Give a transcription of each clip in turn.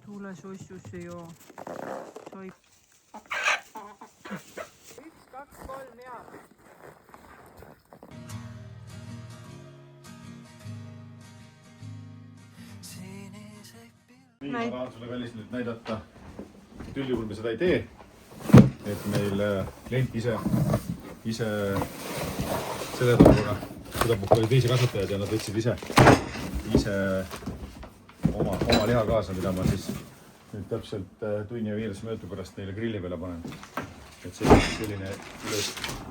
Tule sossusse joo. Sai. 1, 2, 3 ja. Nii, ma tahan sulle kallis nüüd näidata, et üldjuhul me seda ei tee. Et meil klient ise selle tabuga, seda puhku oli teisi kasvatajad ja nad võtsid ise oma liha kaasa, mida ma siis nüüd täpselt tunni ja 15 minuti pärast neile grilli peale panen. Et selline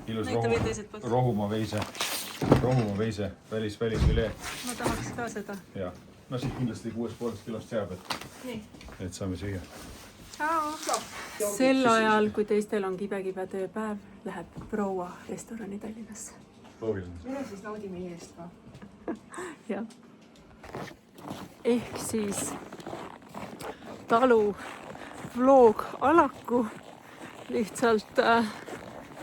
ilus rohumaa veise välisfilee. Ma tahaks ka seda. Ja, no siit kindlasti 6,5 kilost jääb, et saame süüa. Sel ajal, kui teistel on kibe tööpäev, läheb proua restorani Tallinnasse. Loogiline. Mine siis naudi meie eest ka. Jah. Ehk siis talu vlog alaku. Lihtsalt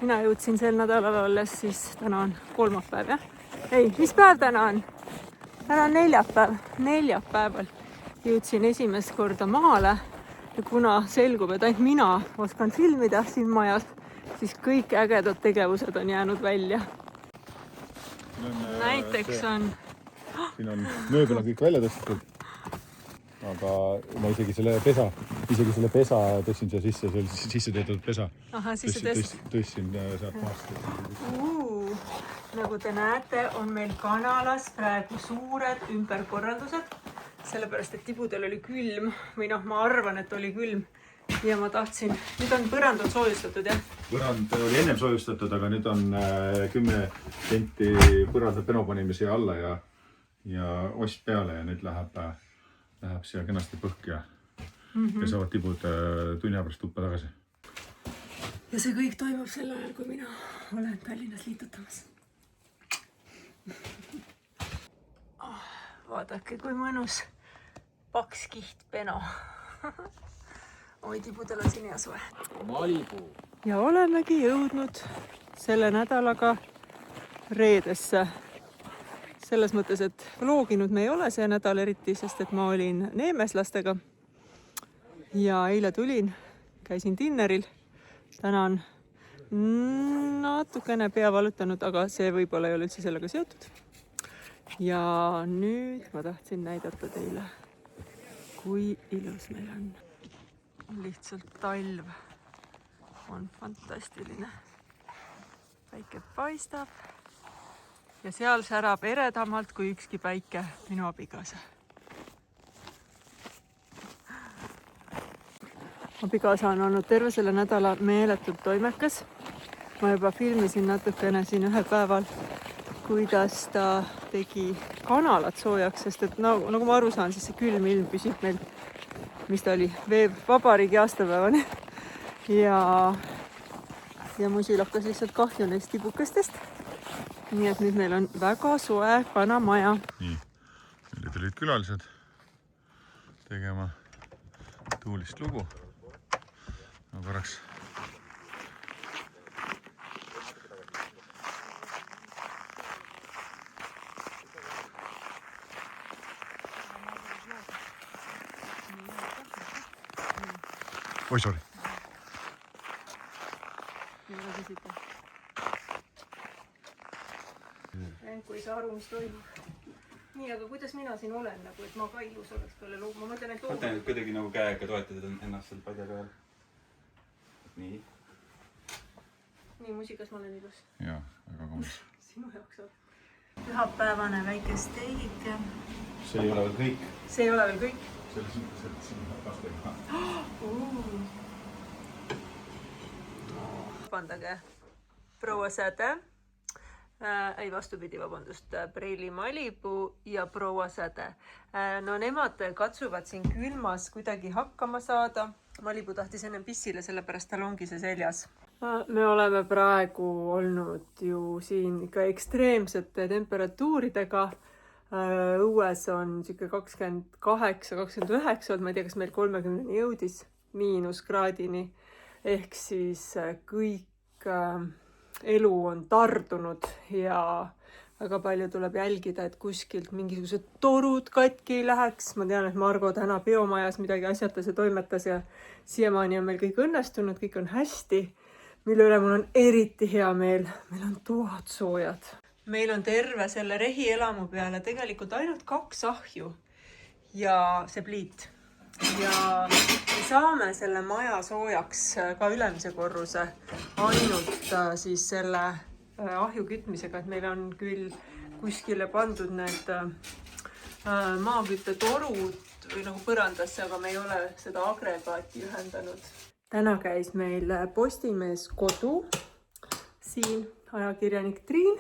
mina jõudsin sel nädalal olles, siis täna on kolmapäev, jah? Ei, mis päev täna on? Täna on neljapäev. Neljapäeval jõudsin esimest korda maale ja kuna selgub, et ainult mina oskan filmida siin majas, siis kõik ägedad tegevused on jäänud välja. Näiteks on... Siin on mööbel on kõik välja tõstetud, aga ma isegi selle pesa tõstsin siia sisse, see oli sisse tehtud pesa. Aha, sisse tõstsin sealt maast. Nagu te näete, on meil kanalas praegu suured ümberkorraldused, sellepärast, et tibudel oli külm või noh, ma arvan, et oli külm ja ma tahtsin, nüüd on põrand on soojustatud, jah? Põrand oli ennem soojustatud, aga nüüd on 10 senti põranda peno panime siia alla ja ost peale ja nüüd läheb siia kenasti põhk ja saavad tibud tunni aja pärast tuppa tagasi. Ja see kõik toimub sel ajal, kui mina olen Tallinnas liitutamas. Vaadake, kui mõnus paks kiht peno. Oi, tibudel on siin hea soe. Malibu. Ja olemegi jõudnud selle nädalaga reedesse. Selles mõttes, et vloginud me ei ole see nädal eriti, sest et ma olin Neemes lastega. Ja eile tulin, käisin dinneril. Täna on natukene pea valutanud, aga see võib-olla ei ole üldse sellega seotud. Ja nüüd ma tahtsin näidata teile, kui ilus meil on. Lihtsalt talv on fantastiline. Päike paistab ja seal särab eredamalt kui ükski päike minu abikaasa. Abikaasa on olnud terve selle nädala meeletult toimekas. Ma juba filmisin natukene siin ühel päeval, kuidas ta tegi kanalat soojaks, sest et nagu ma aru saan, siis see külm ilm püsib meil, mis ta oli, vabariigi aastapäevani. Ja muisil hakkas lihtsalt kahju neist tibukestest. Nii et nüüd meil on väga soe kanamaja. Nii, meile tulid külalised tegema tuulist lugu. No korraks. Oi, sorry. Kui ei saa aru, mis toimub. Nii, aga kuidas mina siin olen, nagu, et ma ka ilus oleks peale lugu? Ma mõtlen, et mõtlen, et kuidagi nagu käega toetada ennast seal padja peal. Nii. Nii, musikas ma olen ilus. Jaa, väga kaunis. Sinu jaoks on. Pühapäevane väike steik. See ei ole veel kõik. See ei ole veel kõik? Selles mõttes, et siin on kastega. Vabandage, proua Säde. Ei vastupidi, vabandust, Preili Malibu ja proua Säde. No nemad katsuvad siin külmas kuidagi hakkama saada. Malibu tahtis enne pissile, sellepärast tal ongi see seljas. Me oleme praegu olnud ju siin ikka ekstreemsete temperatuuridega. Õues on 28-29, ma ei tea, kas meil 30 jõudis -kraadini. Ehk siis kõik elu on tardunud ja väga palju tuleb jälgida, et kuskilt mingisugused torud katki ei läheks. Ma tean, et Margo täna biomajas midagi asjatas ja toimetas ja siiamaani on meil kõik õnnestunud, kõik on hästi. Mille üle mul on eriti hea meel. Meil on toad soojad. Meil on terve selle rehielamu peale tegelikult ainult 2 ahju ja see pliit. Ja me saame selle maja soojaks ka ülemise korruse ainult siis selle ahju kütmisega, et meil on küll kuskile pandud need maaküttetorud või nagu põrandasse, aga me ei ole seda agregaati ühendanud. Täna käis meil Postimees Kodu, siin ajakirjanik Triin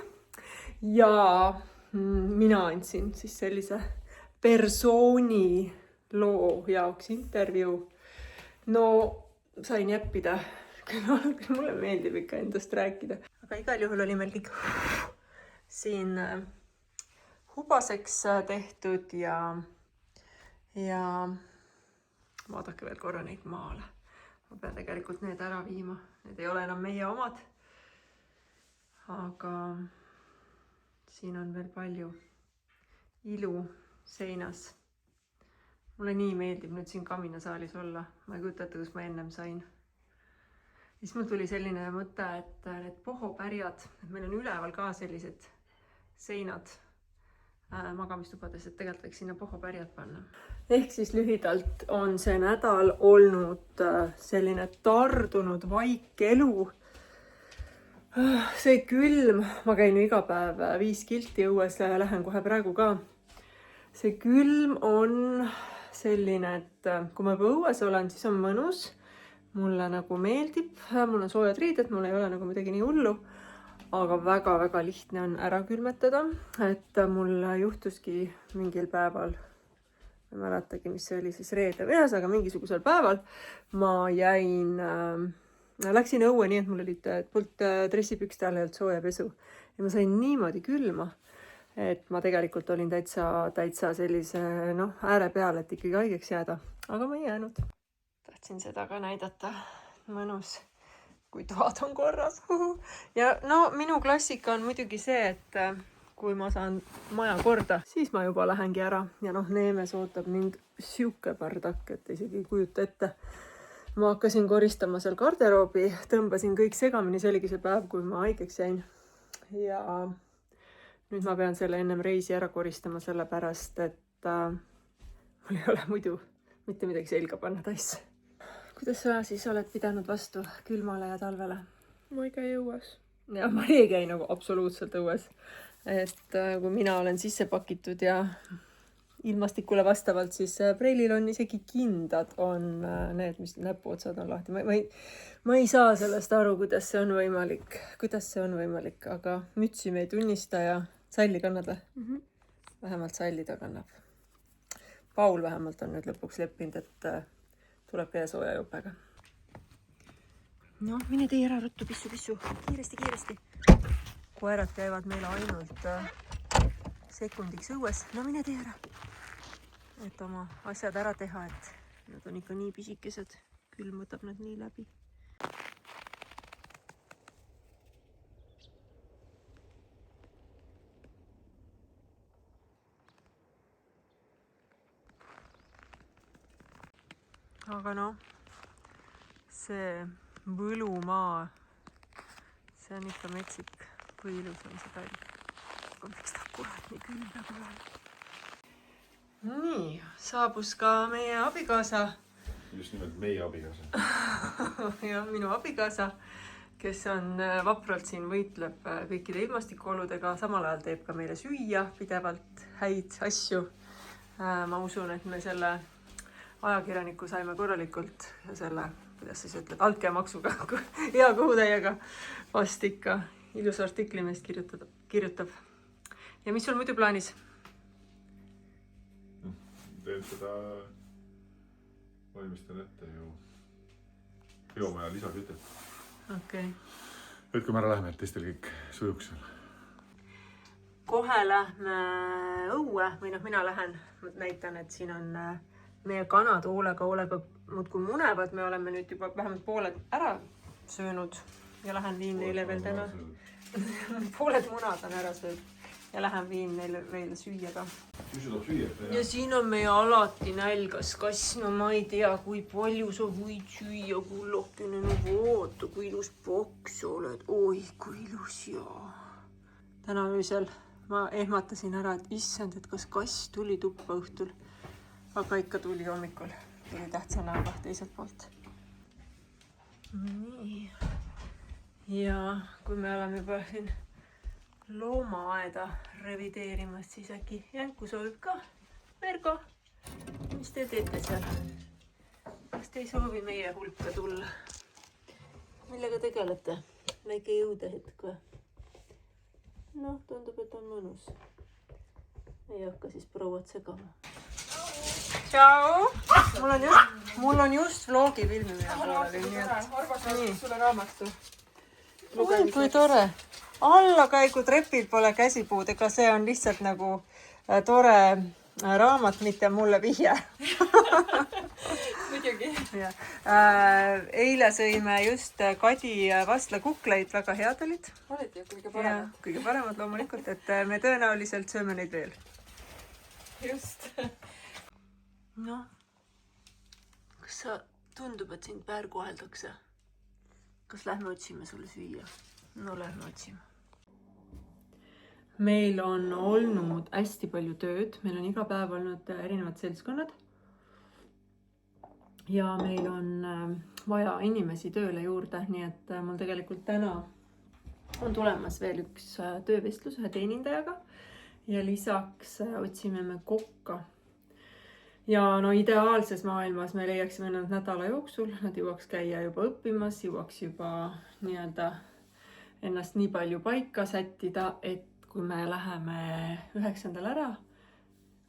ja mina andsin siis sellise persooni loo jaoks intervjuu. No sain jäppida, mulle meeldib ikka endast rääkida. Aga igal juhul oli meil kõik siin hubaseks tehtud ja vaadake veel korra neid maale. Ma pean tegelikult need ära viima. Need ei ole enam meie omad. Aga siin on veel palju ilu seinas. Mulle nii meeldib nüüd siin kaminasaalis olla. Ma ei kujuta ette, kus ma ennem sain. Siis mul tuli selline mõte, et need pohopärjad, et meil on üleval ka sellised seinad magamistubades, et tegelikult võiks sinna pohopärjad panna. Ehk siis lühidalt on see nädal olnud selline tardunud vaikelu. See külm, ma käin iga päev 5 kilti õues, lähen kohe praegu ka. See külm on selline, et kui ma juba õues olen, siis on mõnus. Mulle nagu meeldib, mul on soojad riided, mul ei ole nagu midagi nii hullu, aga väga-väga lihtne on ära külmetada. Et mul juhtuski mingil päeval, ma ei mäletagi, mis see oli siis reede või aga mingisugusel päeval, ma jäin, läksin õue nii, et mul olid poolt dressipükste all olnud sooja pesu. Ja ma sain niimoodi külma, et ma tegelikult olin täitsa sellise ääre peal, et ikkagi haigeks jääda, aga ma ei jäänud. Tahtsin seda ka näidata. Mõnus, kui toad on korras. Ja minu klassika on muidugi see, et kui ma saan maja korda, siis ma juba lähengi ära. Ja Neemes ootab mind siuke pardak, et isegi ei kujuta ette. Ma hakkasin koristama seal garderoobi, tõmbasin kõik segamini, see oligi see päev, kui ma haigeks jäin. Ja nüüd ma pean selle ennem reisi ära koristama sellepärast, et mul ei ole muidu mitte midagi selga panna taisse. Kuidas sa siis oled pidanud vastu külmale ja talvele? Ma ei käi õues. Ja ma ei käi nagu absoluutselt õues. Et kui mina olen sisse pakitud ja ilmastikule vastavalt, siis preilil on isegi kindad on need, mis näpuotsad on lahti. Ma ei saa sellest aru, kuidas see on võimalik, aga mütsi me ei tunnista ja salli kannad või? Vähemalt salli ta kannab. Paul vähemalt on nüüd lõpuks leppinud, et tuleb käia sooja jupega. Mine tee ära ruttu, pissu. Kiiresti. Koerad käivad meil ainult sekundiks õues. Mine tee ära. Et oma asjad ära teha, et nad on ikka nii pisikesed. Külm võtab nad nii läbi. Aga see Võlumaa, see on ikka metsik, kui ilus on see talv. Aga miks ta kurat nii külm peab olema? Nii, saabus ka meie abikaasa. Just nimelt meie abikaasa. Ja minu abikaasa, kes on vapralt siin võitleb kõikide ilmastikuoludega, samal ajal teeb ka meile süüa pidevalt häid asju. Ma usun, et me selle ajakirjaniku saime korralikult ja selle, kuidas siis ütled, altkäemaksuga, hea kõhutäiega vast ikka ilus artikli meist kirjutab. Ja mis sul muidu plaanis? Teen seda, valmistan ette ju biomaja lisakütet. Okei. Et kui me ära läheme, et teistel kõik sujuks seal. Kohe lähme õue või mina lähen, näitan, et siin on meie kanad hoolega muudkui munevad. Me oleme nüüd juba vähemalt pooled ära söönud ja lähen viin neile veel täna. Pooled munad on ära söönud. ja lähen viin neile veel süüa ka. Mis sul süüa? Ja siin on meie alati nälgas kass. No ma ei tea, kui palju sa võid süüa, kullakene. No vaata, kui ilus paks oled. Oi, kui ilus jaa. Täna öösel ma ehmatasin ära, et issand, et kas kass tuli tuppa õhtul. Aga ikka tuli hommikul. Tuli tähtsa näoga teiselt poolt. Nii. Ja kui me oleme juba siin loomaaeda revideerimas, siis äkki Jänku soovib ka. Mergo, mis te teete seal? Kas te ei soovi meie hulka tulla? Millega tegelete? Väike jõudehetk või? Noh, tundub, et on mõnus. Ei hakka siis prouad segama. Tšau! Mul on just vlogi filmimine pooleli, nii et... Arvo saatis sulle raamatu. Oi, kui tore! Allakäigu trepil pole käsipuud, ega see on lihtsalt nagu tore raamat, mitte mulle vihje. Muidugi. Eile sõime just Kadi vastlakukleid, väga head olid. Olid ju kõige paremad. Kõige paremad loomulikult, et me tõenäoliselt sööme neid veel. Just. Noh, kas sa tundub, et sind väärkoheldakse? Kas lähme otsime sulle süüa? No lähme otsime. Meil on olnud hästi palju tööd. Meil on iga päev olnud erinevad seltskonnad. Ja meil on vaja inimesi tööle juurde. Nii et mul tegelikult täna on tulemas veel üks töövestlus ühe teenindajaga. Ja lisaks otsime me kokka. Ja no ideaalses maailmas me leiaksime nad nädala jooksul. Nad jõuaks käia juba õppimas, jõuaks juba nii-öelda ennast nii palju paika sättida, et kui me läheme 9. ära,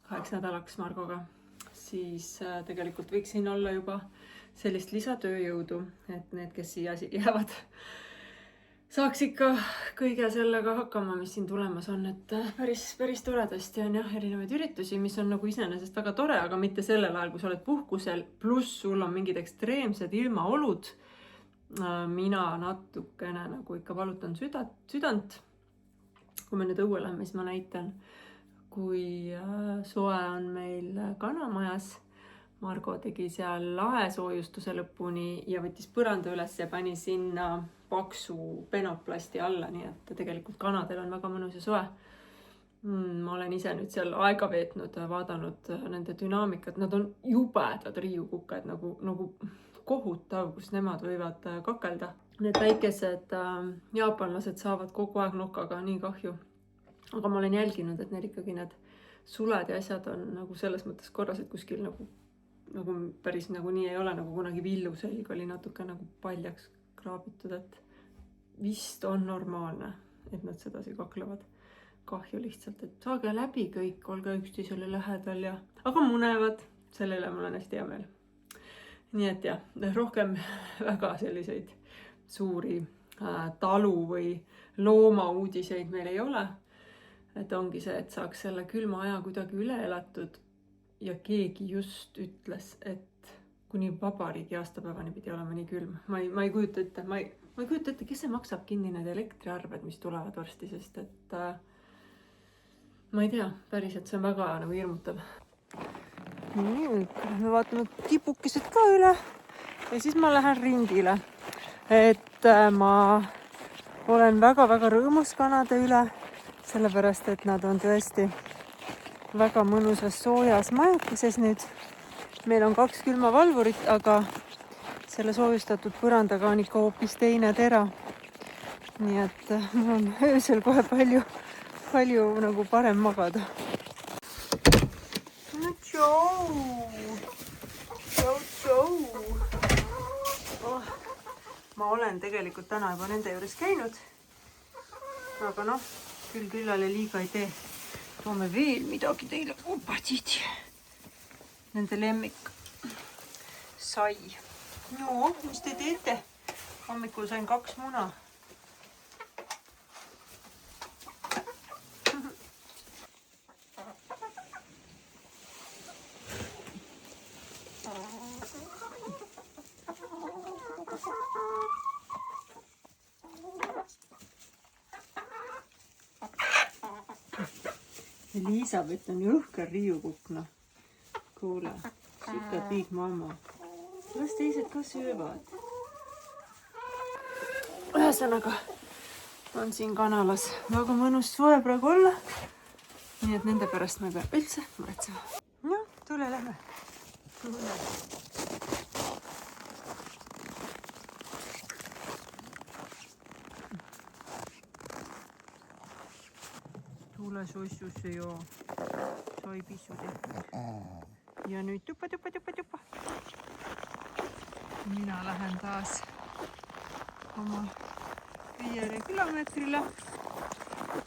8 nädalaks Margoga, siis tegelikult võiks siin olla juba sellist lisatööjõudu, et need, kes siia jäävad, saaks ikka kõige sellega hakkama, mis siin tulemas on, et päris toredasti on jah erinevaid üritusi, mis on nagu iseenesest väga tore, aga mitte sellel ajal, kui sa oled puhkusel, pluss sul on mingid ekstreemsed ilmaolud. Mina natukene nagu ikka valutan südant. Kui me nüüd õue lähme, siis ma näitan, kui soe on meil kanamajas. Margo tegi seal laesoojustuse lõpuni ja võttis põranda üles ja pani sinna paksu penoplasti alla, nii et tegelikult kanadel on väga mõnus ja soe. Ma olen ise nüüd seal aega veetnud, vaadanud nende dünaamikat. Nad on jubedad riiukukkad, nagu kohutav, kus nemad võivad kakelda. Need väikesed jaapanlased saavad kogu aeg nokaga nii kahju. Aga ma olen jälginud, et neil ikkagi need suled ja asjad on nagu selles mõttes korras, et kuskil nagu päris nagu nii ei ole, nagu kunagi Villu selg oli natuke nagu paljaks kraabitud, et vist on normaalne, et nad sedasi kaklevad. Kahju lihtsalt, et saage läbi kõik, olge üksteisele lähedal ja... Aga munevad, sellele mul on hästi hea meel. Nii et jah, rohkem väga selliseid suuri talu või looma uudiseid meil ei ole. Et ongi see, et saaks selle külma aja kuidagi üle elatud ja keegi just ütles, et kuni vabariigi aastapäevani pidi olema nii külm. Ma ei kujuta ette, ma ei kujuta ette, kes see maksab kinni need elektriarved, mis tulevad varsti, sest et ma ei tea, päriselt see on väga nagu hirmutav. Nii, me vaatame kipukesed ka üle ja siis ma lähen ringile. Et ma olen väga-väga rõõmus kanade üle, sellepärast, et nad on tõesti väga mõnusas soojas majakeses nüüd. Meil on 2 külmavalvurit, aga selle soojustatud põrandaga on ikka hoopis teine tera. Nii et mul on öösel kohe palju nagu parem magada. No tšau! Oh, ma olen tegelikult täna juba nende juures käinud. Aga noh, küllale liiga ei tee. Toome veel midagi teile. Opatid. Nende lemmik sai. No, mis te teete? Hommikul sain 2 muna. Elisabeth on jõhker riiukukk, noh. Kuule, siuke big mama. Las teised ka söövad. Ühesõnaga on siin kanalas väga mõnus soe praegu olla. Nii et nende pärast ma ei pea üldse muretsema. No, tule lähme. Tule sossusse joo. Sai pissu tehtud. Ja nüüd tuppa. Mina lähen taas oma 5 kilomeetrile.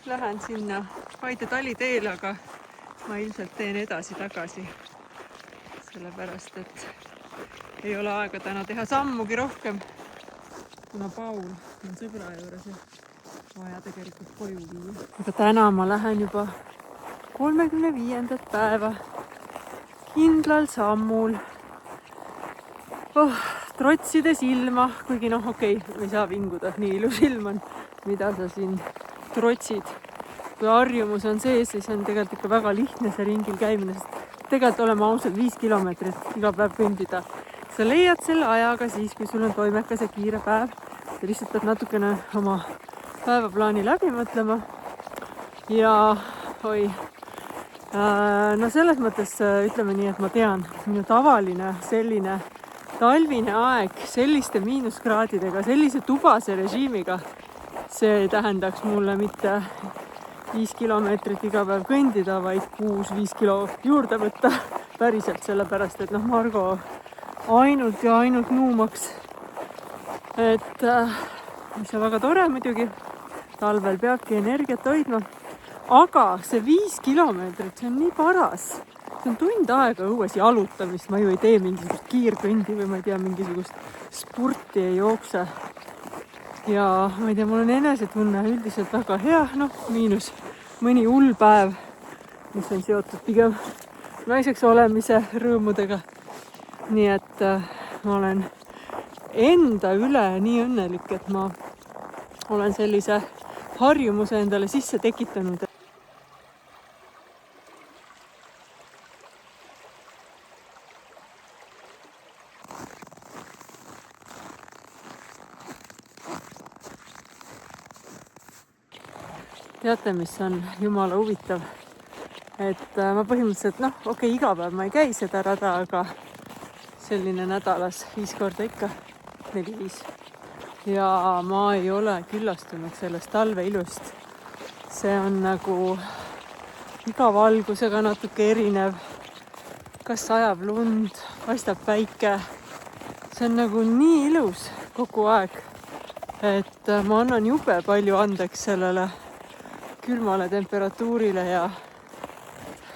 Lähen sinna Paide taliteele, aga ma ilmselt teen edasi-tagasi. Sellepärast, et ei ole aega täna teha sammugi rohkem, kuna Paul on sõbra juures ja vaja tegelikult koju viia. Aga täna ma lähen juba 35. päeva kindlal sammul. Trotsides ilma, kuigi noh, okei, ei saa vinguda, nii ilus ilm on, mida sa siin trotsid. Kui harjumus on sees, siis on tegelikult ikka väga lihtne see ringil käimine, sest tegelikult oleme ausalt 5 kilomeetrit iga päev kõndida. Sa leiad selle ajaga siis, kui sul on toimekas ja kiire päev. Sa lihtsalt pead natukene oma päevaplaani läbi mõtlema. Ja no selles mõttes ütleme nii, et ma tean, minu tavaline selline talvine aeg selliste miinuskraadidega, sellise tubase režiimiga, see ei tähendaks mulle mitte 5 kilomeetrit iga päev kõndida, vaid 6-5 kilo juurde võtta päriselt, sellepärast, et noh, Margo ainult nuumaks. Et mis on väga tore muidugi, talvel peabki energiat hoidma, aga see 5 kilomeetrit, see on nii paras. See on tund aega õues jalutamist, ma ju ei tee mingisugust kiirkõndi või ma ei tea, mingisugust spurti ei jookse. Ja ma ei tea, mul on enesetunne üldiselt väga hea, noh, miinus mõni hull päev, mis on seotud pigem naiseks olemise rõõmudega. Nii et ma olen enda üle nii õnnelik, et ma olen sellise harjumuse endale sisse tekitanud. Teate, mis on jumala huvitav, et ma põhimõtteliselt, noh, okei, iga päev ma ei käi seda rada, aga selline nädalas 5 korda ikka, 4-5. Ja ma ei ole küllastunud sellest talve ilust. See on nagu iga valgusega natuke erinev. Kas sajab lund, paistab päike. See on nagu nii ilus kogu aeg, et ma annan jube palju andeks sellele külmale temperatuurile ja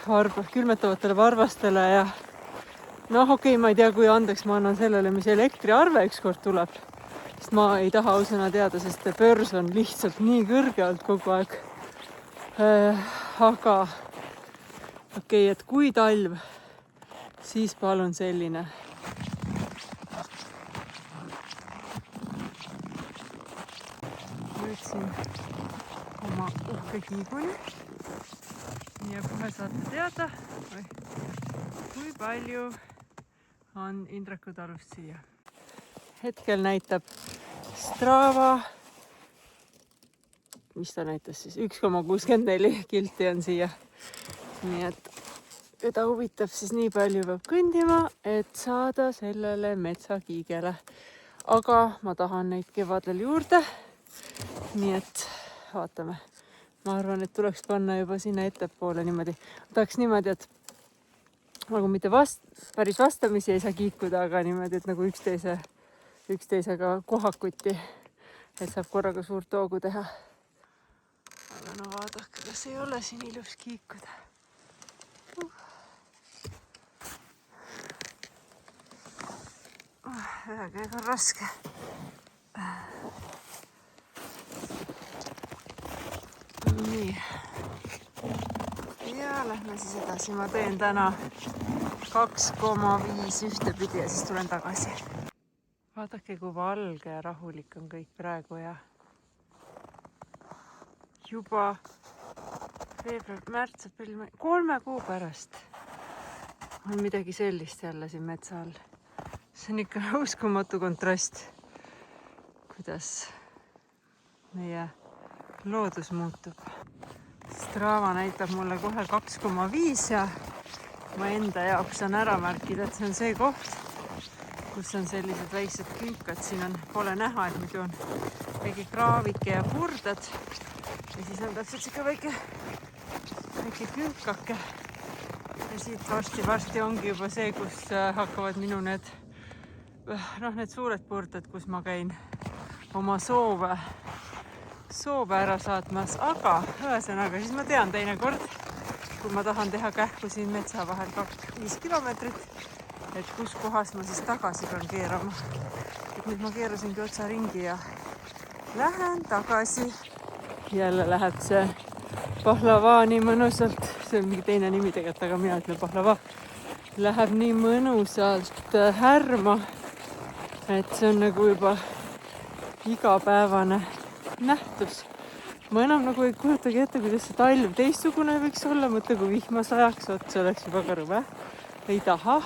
külmetavatele varvastele ja noh, okei, ma ei tea, kui andeks ma annan sellele, mis elektriarve ükskord tuleb, sest ma ei taha ausõna teada, sest börs on lihtsalt nii kõrge olnud kogu aeg. Aga okei, et kui talv, siis palun selline. Võtsin oma uhke kiiguni ja kohe saate teada, kui palju on Indraku talust siia. Hetkel näitab Strava, mis ta näitas siis, 1,64 kilti on siia. Nii et keda huvitab, siis nii palju peab kõndima, et saada sellele metsakiigele. Aga ma tahan neid kevadel juurde, nii et vaatame. Ma arvan, et tuleks panna juba sinna ettepoole niimoodi. Tahaks niimoodi, et nagu mitte päris vastamisi ei saa kiikuda, aga niimoodi, et nagu üksteisega kohakuti, et saab korraga suurt hoogu teha. Aga no vaadake, kas ei ole siin ilus kiikuda. Ühe käega on raske. Nii. Ja lähme siis edasi. Ma teen täna 2,5 ühtepidi ja siis tulen tagasi. Vaadake, kui valge ja rahulik on kõik praegu ja juba veebruar, märts, aprill, mai, 3 kuu pärast on midagi sellist jälle siin metsa all. See on ikka uskumatu kontrast, kuidas meie loodus muutub. Strava näitab mulle kohe 2,5 ja ma enda jaoks on ära märkida, et see on see koht, kus on sellised väiksed künkad. Siin on, pole näha, et muidu on väike kraavike ja purdad ja siis on täpselt siuke väike künkake. Ja siit varsti ongi juba see, kus hakkavad minu need suured purdad, kus ma käin oma soove ära saatmas, aga ühesõnaga siis ma tean teinekord, kui ma tahan teha kähku siin metsa vahel 5 kilomeetrit, et kus kohas ma siis tagasi pean keerama. Et nüüd ma keerasingi otsa ringi ja lähen tagasi. Jälle läheb see pahlava nii mõnusalt, see on mingi teine nimi tegelikult, aga mina ütlen pahlava. Läheb nii mõnusalt härma, et see on nagu juba igapäevane nähtus. Ma enam nagu ei kujutagi ette, kuidas see talv teistsugune võiks olla. Mõtle, kui vihma sajaks, see oleks juba ka rõve. Ei taha.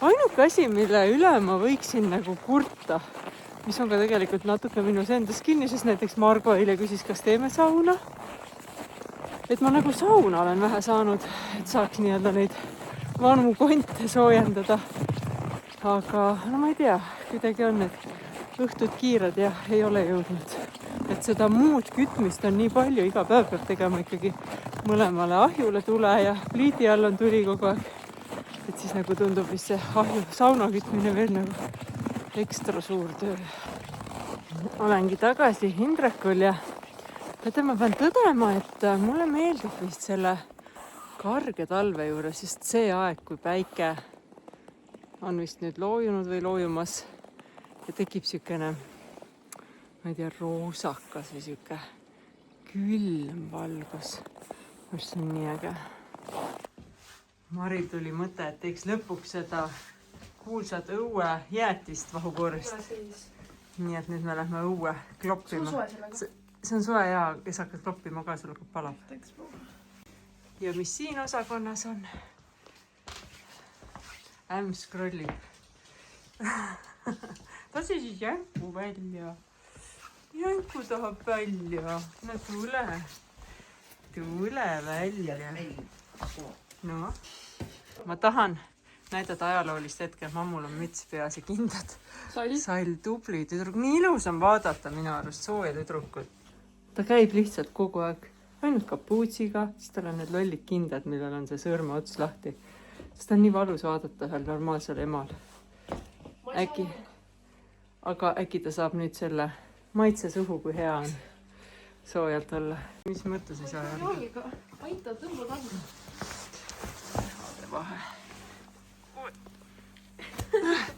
Ainuke asi, mille üle ma võiksin nagu kurta, mis on ka tegelikult natuke minus endas kinni, sest näiteks Margo eile küsis, kas teeme sauna. Et ma nagu sauna olen vähe saanud, et saaks nii-öelda neid vanu konte soojendada. Aga no ma ei tea, kuidagi on need õhtud kiired ja ei ole jõudnud. Et seda muud kütmist on nii palju, iga päev peab tegema ikkagi mõlemale ahjule tule ja pliidi all on tuli kogu aeg. Et siis nagu tundub vist see ahju sauna kütmine veel nagu ekstra suur töö. Olengi tagasi Indrekul ja ma pean tõdema, et mulle meeldib vist selle karge talve juures just see aeg, kui päike on vist nüüd loojunud või loojumas ja tekib siukene, ma ei tea, roosakas või siuke külm valgus. See on nii äge. Maril tuli mõte, et teeks lõpuks seda kuulsat õue jäätist vahukoorist. Nii et nüüd me lähme õue kloppima. See on soe ja kes hakkad kloppima ka, sul hakkab palab. Ja mis siin osakonnas on? Äms scrollib. Ta siis jänku välja. Jänku tahab välja. No tule välja. No, ma tahan näidata ajaloolist hetke. Mammul on müts peas ja kindad. Sall, tubli tüdruk. Nii ilus on vaadata minu arust sooja tüdrukut. Ta käib lihtsalt kogu aeg ainult kapuutsiga, siis tal on need lollid kindad, millel on see sõrme ots lahti. Sest on nii valus vaadata ühel normaalsel emal. Aga äkki ta saab nüüd selle maitse suhu, kui hea on soojalt olla. Mis mõttes ei saa järgi? Aita, tõmba kannu. Vahe.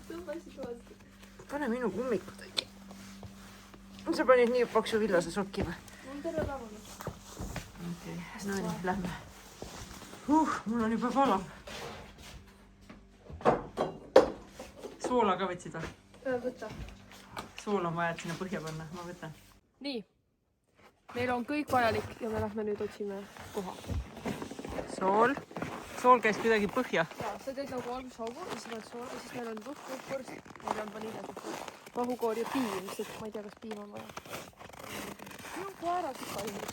Tõmba hästi kõvasti. Pane minu kummikud äkki. Sa panid nii paksu villase sokki või? Mul terve päevane. Okei, no nii, lähme. Mul on juba palav. Soola ka võtsid või? Võta. Sool on vaja, et sinna põhja panna. Ma võtan. Nii. Meil on kõik vajalik ja me lähme nüüd otsime koha. Sool. Sool käis kuidagi põhja. Ja, sa teed nagu alguses haugu ja siis paned sool ja siis meil on tuhkurst. Meil on vaniljatukkur. Vahukoor ja piim, sest ma ei tea, kas piim on vaja. Minu koera süka ilmus.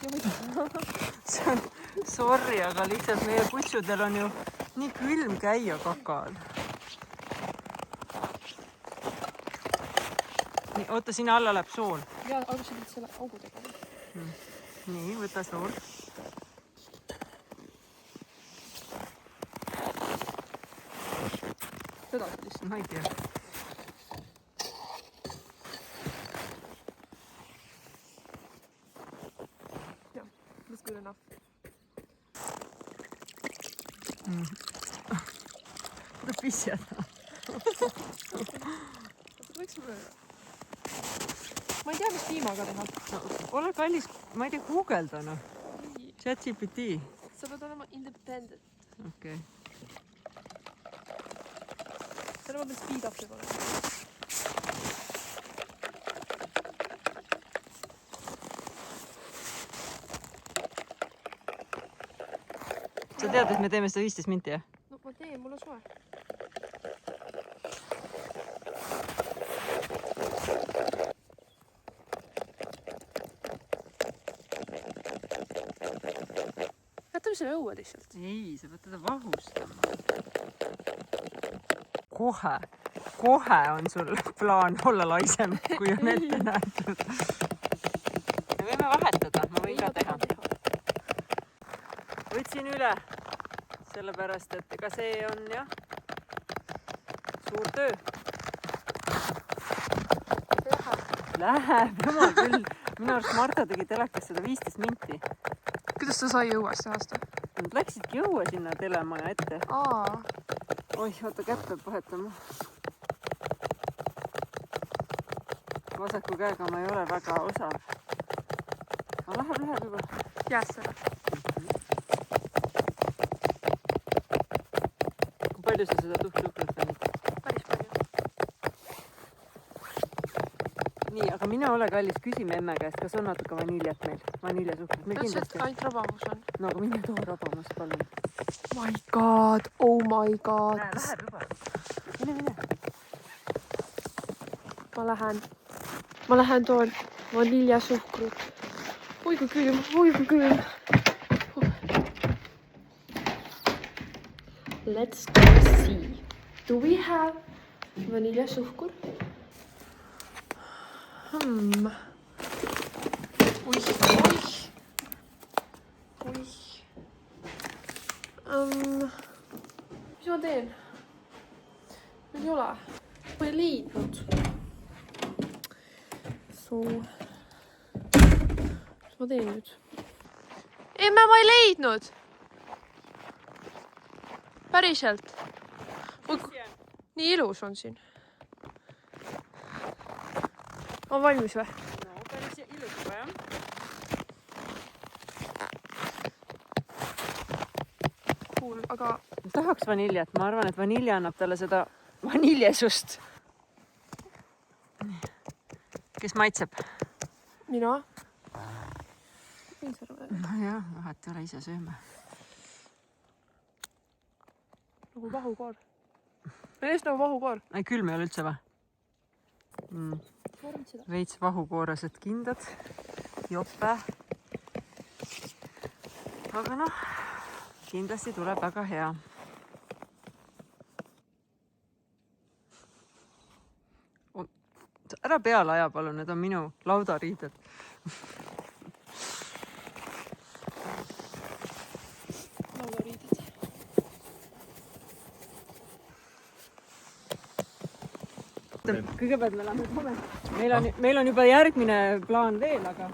See on, sorry, aga lihtsalt meie kutsudel on ju nii külm käia kakal. Nii, oota, sinna alla läheb sool. Ja, aga sa pidid selle augu tegema. Nii, võta sool. Seda ütles. Ma ei tea. Jah, that's good enough. Kuule pissjad. Võiks mulle öelda. Ma ei tea, mis piimaga teha. No, ole kallis, ma ei tea, guugeldana. ChatGPT. Sa pead olema independent. Okei. Selle ma pean speed up'i panema. sa tead, et me teeme seda 15 minti, jah? no ma teen, mul on soe. jätame selle õue lihtsalt. ei, sa pead teda vahustama. Kohe on sul plaan olla laisem, kui on ette nähtud. me võime vahetada, ma võin ka teha. Võtsin üle, sellepärast et ega see on jah, suur töö. Läheb, jumal küll. Minu arust Marta tegi telekas seda 15 minti. kuidas ta sai õuest see aasta? Nad läksidki õue sinna telemaja ette. aa, Oih, oota, kätt peab vahetama. Vasaku käega ma ei ole väga osav. Aga läheb juba. jääs selle. Kui palju sa seda tuhk-tuhklat panid? päris palju. Nii, aga mine ole kallis, küsime emme käest, kas on natuke vaniljat meil? Vaniljasuhkrut, meil ta ütles, et kindlasti. ainult rabamus on. No aga mine too rabamas, palun. My god, oh my god. Läheb juba. Mine. ma lähen toon vaniljasuhkrut. oi kui külm. Let's go see. Do we have vaniljasuhkur? Mis ma teen? Meil ei ole. Ma ei leidnud. Mis ma teen nüüd? Emme, ma ei leidnud. Päriselt. Nii ilus on siin. On valmis või? No, päris ilus juba, jah. Cool, aga Tahaks vaniljat, ma arvan, et vanilja annab talle seda vaniljesust. Kes maitseb? mina? No jah, vahet ei ole, ise sööme. Nagu vahukoor. Meil eest nagu vahukoor. Ei, külm ei ole üldse või? Veits vahukoorased kindad. Jope. Aga noh, kindlasti tuleb väga hea. Ära peale aja, palun, need on minu laudariided. Laudariided. Kõigepealt me lähme kohe. Meil on juba järgmine plaan veel, aga...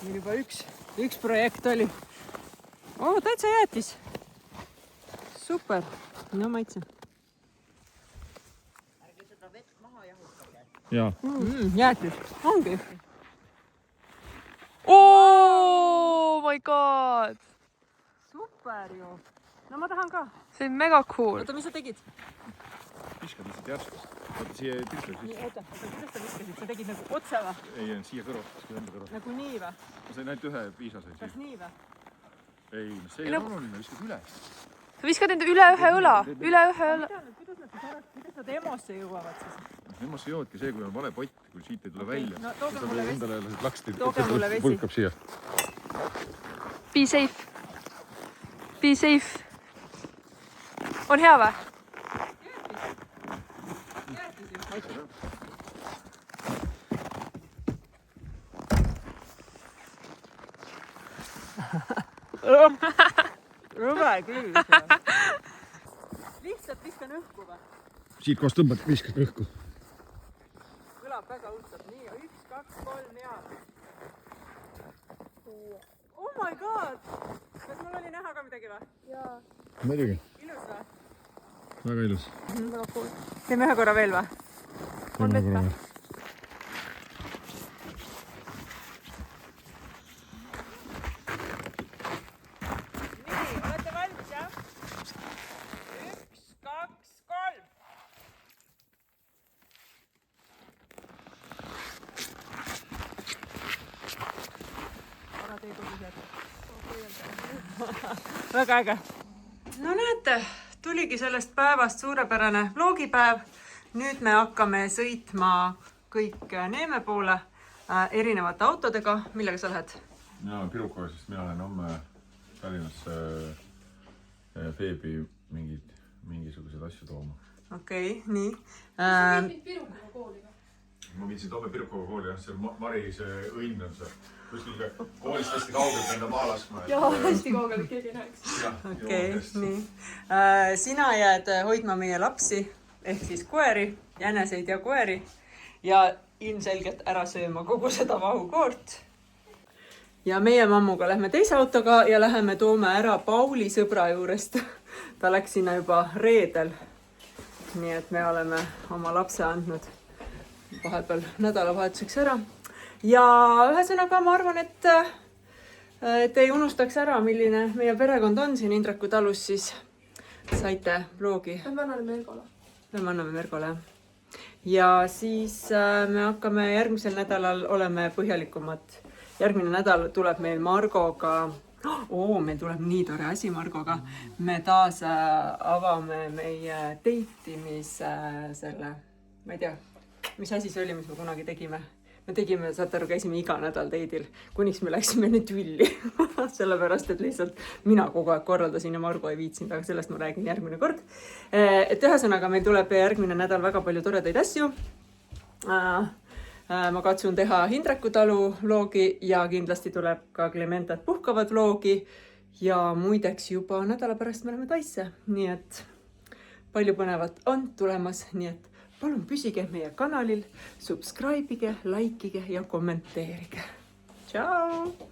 Meil juba üks projekt oli. Täitsa jäätis. Super. No maitse. Ärge seda vett maha jahutage. Jaa. Jäätis. Ongi. Oh my god! Super ju. No ma tahan ka. See on mega cool. Oota, mis sa tegid? Viskad lihtsalt järsku. Vaata siia tilkle siis. Oota, kuidas sa viskasid? Sa tegid nagu otse või? Ei, siia kõrva. Viskad enda kõrva. Nagu nii või? Ma sain ainult ühe piisa sain Kas siia. nii või? Ei, see ei ole oluline. Viskad üles. Sa viskad enda üle ühe õla. Üle ühe õla. Kuidas nad emosse jõuavad siis? Nemmosse jõuadki see, kui on vale pott, kui siit ei tule välja. No tooge mulle vesi. Endale lased laksti. Tooge mulle vesi. Pulkab siia. Be safe. Be safe. On hea või? Rõve küll. Lihtsalt viskan õhku või? Siit koos tõmbad, viskad õhku. Kõlab väga õudselt. Nii, 1, 2, 3 ja... Oh my god! Kas mul oli näha ka midagi või? Jaa. Muidugi. Ilus või? Väga ilus. Väga cool. Teeme ühe korra veel või? On vett või? Nii, olete valmis, jah? 1, 2, 3. väga äge. no näete, tuligi sellest päevast suurepärane vlogipäev. nüüd me hakkame sõitma kõik Neeme poole erinevate autodega. Millega sa lähed? mina olen Pirukaga, sest mina lähen homme Tallinnasse beebi mingisuguseid asju tooma. Okei, nii. Pirukaga kooli või? ma viitsin homme Pirukaga kooli, jah, see Mari, see õnn on see. kuskil koolist hästi kaugelt enda maa laskma. jaa, hästi kaugelt, keegi ei näeks. Okei, nii. Sina jääd hoidma meie lapsi ehk siis koeri, jäneseid ja koeri ja ilmselgelt ära sööma kogu seda vahukoort. Ja meie mammuga lähme teise autoga ja läheme toome ära Pauli sõbra juurest. Ta läks sinna juba reedel. Nii et me oleme oma lapse andnud vahepeal nädalavahetuseks ära. Ja ühesõnaga ma arvan, et ei unustaks ära, milline meie perekond on siin Indraku talus, siis saite vlogi. Me anname Mergole. Me anname Mergole. Ja siis me hakkame järgmisel nädalal oleme põhjalikumad. Järgmine nädal tuleb meil Margoga, meil tuleb nii tore asi Margoga. Me taas avame meie deitimise selle, ma ei tea, mis asi see oli, mis me kunagi tegime. Me tegime, saate aru, käisime iga nädal deidil, kuniks me läksime nüüd tülli. Sellepärast, et lihtsalt mina kogu aeg korraldasin ja Margo ei viitsinud, aga sellest ma räägin järgmine kord. Et ühesõnaga meil tuleb järgmine nädal väga palju toredaid asju. Ma katsun teha Indraku talu vlogi ja kindlasti tuleb ka Clementat puhkavad vlogi. Ja muideks juba nädala pärast me läheme Taisse. Nii et palju põnevat on tulemas, nii et palun püsige meie kanalil, subscribe'ige, likeige ja kommenteerige. Tšau!